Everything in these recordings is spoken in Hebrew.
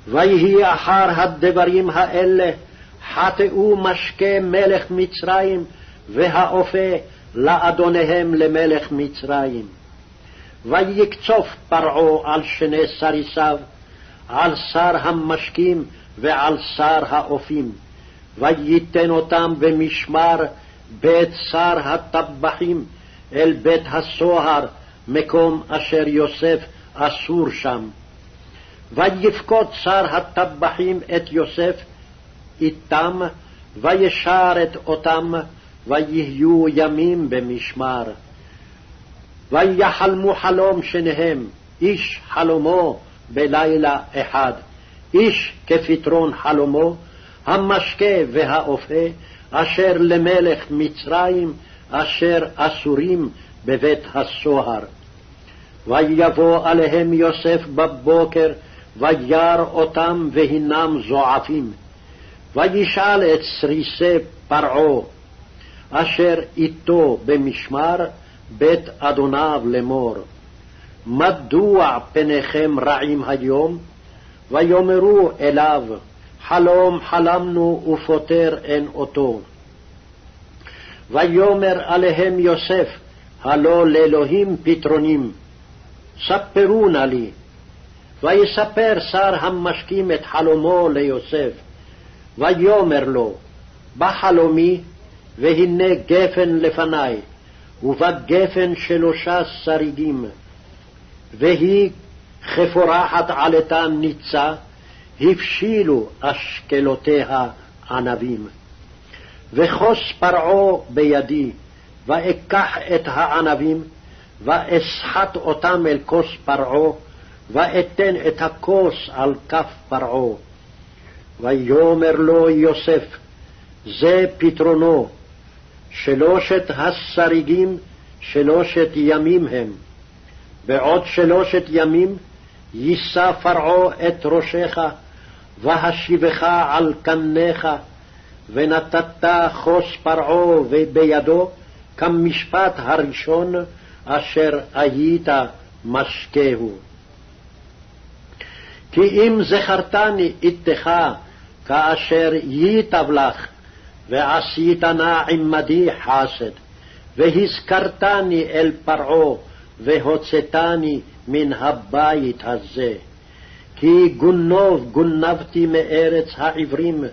ויהי אחר הדברים האלה חטאו משקה מלך מצרים, והאופה לאדוניהם למלך מצרים. ויקצוף פרעה על שני סריסיו, על שר המשקים ועל שר האופים, וייתן אותם במשמר בית שר הטבחים אל בית הסוהר, מקום אשר יוסף אסור שם. ויפקוד שר הטבחים את יוסף איתם, וישרת אותם, ויהיו ימים במשמר. ויחלמו חלום שניהם, איש חלומו בלילה אחד, איש כפתרון חלומו, המשקה והאופה, אשר למלך מצרים, אשר אסורים בבית הסוהר. ויבוא עליהם יוסף בבוקר, וירא אותם והינם זועפים. וישאל את סריסי פרעה, אשר איתו במשמר בית אדוניו לאמור, מדוע פניכם רעים היום? ויאמרו אליו, חלום חלמנו ופותר אין אותו. ויאמר עליהם יוסף, הלא לאלוהים פתרונים, ספרו נא לי. ויספר שר המשקים את חלומו ליוסף, ויאמר לו, בחלומי, והנה גפן לפני, ובגפן 3 שריגים, והיא כפורחת עלתה ניצה, הבשילו אשכלותיה ענבים. וכוס פרעה בידי, ואקח את הענבים, ואסחט אותם אל כוס פרעה, ואתן את הכוס על כף פרעה. ויאמר לו יוסף, זה פתרונו, 3 השריגים 3 ימים הם. בעוד 3 ימים יישא פרעה את ראשך, והשיבך על קניך, ונתת כוס פרעה בידו, כמשפט הראשון אשר היית משקהו. כי אם זכרתני איתך כאשר ייטב לך, ועשית נא עמדי חסד, והזכרתני אל פרעה, והוצאתני מן הבית הזה. כי גונבתי מארץ העברים,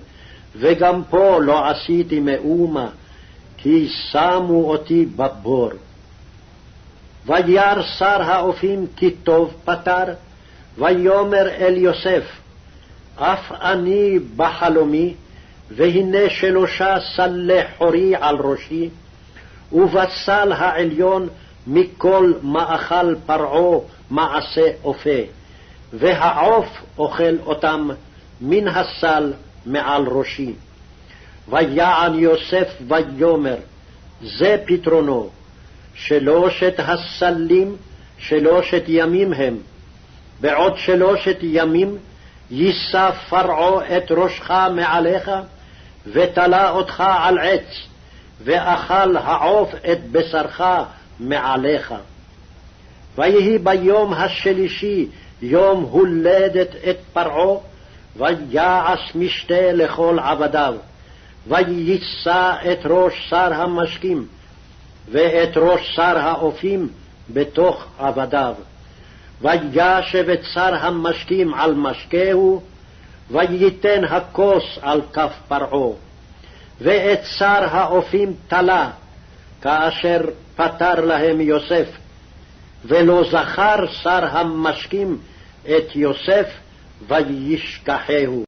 וגם פה לא עשיתי מאומה, כי שמו אותי בבור. וירא שר האופים כי טוב פתר, ויאמר אל יוסף, אף אני בחלומי, והנה 3 סלי חורי על ראשי, ובסל העליון מכל מאכל פרעה מעשה אופה, והעוף אוכל אותם מן הסל מעל ראשי. ויען יוסף ויאמר, זה פתרונו, 3 הסלים 3 ימים הם. בעוד 3 ימים יישא פרעה את ראשך מעליך, ותלה אותך על עץ, ואכל העוף את בשרך מעליך. ויהי ביום השלישי יום הולדת את פרעה, ויעש משתה לכל עבדיו, ויישא את ראש שר המשקים, ואת ראש שר האופים בתוך עבדיו. וישב את שר המשקים על משקהו, וייתן הכוס על כף פרעה, ואת שר האופים תלה, כאשר פתר להם יוסף, ולא זכר שר המשקים את יוסף, וישכחהו.